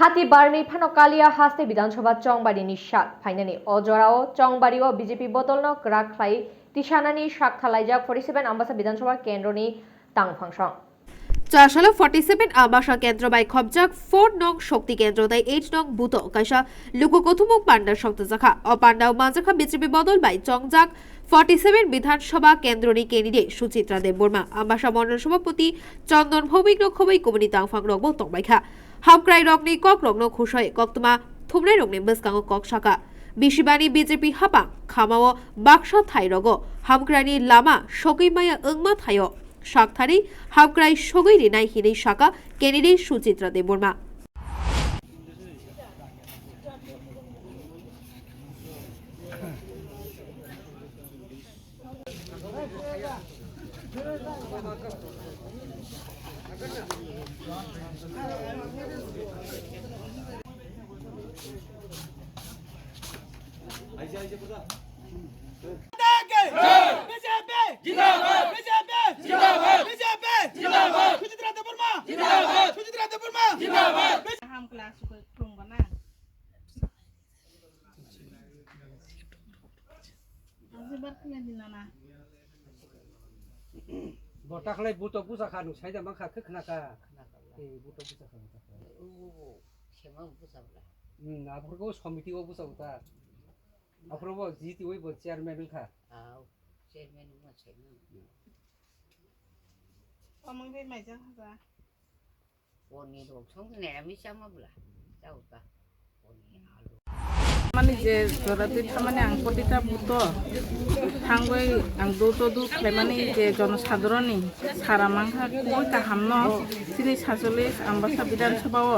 हातीबारनि फानकालिया हास्ते विधानसभा चंबारिनि सात फाइनानि अजराव चंबारियाव बीजेपी बदलनो ग्राख्लाय तिसानानि साखथालायजाक 47 आम्बासा विधानसभा केन्द्रनि तांफांसं 4 সালে 47 आम्बासा केन्द्र बाय खबजाक 4 नং शक्ति केन्द्र दाय 8 नং बुतो काइसा लुकुकथुमुक पांडा शब्द जाखा अ पांडा माजाखा बीजेपी बदल बाय चंगजाक 47 विधानसभा केन्द्रनि कैंडिडेट सुचित्रा देबबर्मा आम्बासा मंडल सभापति चंदन भौमिक खबै कमिनि तांफां रगबो तंबायखा हाबक्राय रगनि कक रगनो खुसय कक्तमा थुमनाय रगनि बसकांग कक साका बिशिबानि बीजेपी हापां खामाव बाक्सा थाइ रगो हामक्रायनि लामा सगैमाया ओंमा थायो शाकथारि हाबक्राय सगै रिनाय हिनै शाका candidate Suchitra Debbarma Botakhlai buto pusaka nu saida mangkha khkhnaka buto pusaka semang pusabla aphorko committee o pusauta aphorbo GT oi bo chairman kha chairman ma chairman amang dei mai jang ha oni rok song ne ami sama bla jauta oni alu mani je jorati thamani ang potita buto thangbai ang do to du khlaimani je জনসাধারণনি সারামাংখা কই কাহামনো তিনি 46 आम्बासा विधानसभा o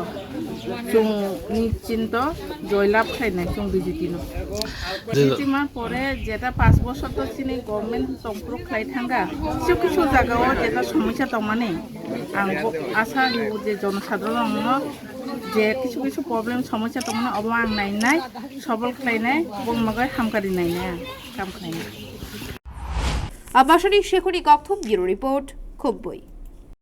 जों নিশ্চিন্ত জয়লাভ খাইনাই जों BJP no BJP মান পরে যেটা 5 বছর তো তিনি গভর্নমেন্ট সংপ্রক খাই থাঙ্গা কিছু কিছু জায়গাও যেটা সমস্যা তমানে আং আশা নিউ যে জনসাধারণ যে কিছু কিছু প্রবলেম সমস্যা তমানে অবা আং নাইনাই সবল খাইনাই বংমাগৈ হামকারি নাইনা কাম খাইনা आम्बासानि शेखनि कक्थुम ब्यूरो रिपोर्ट खुबबई।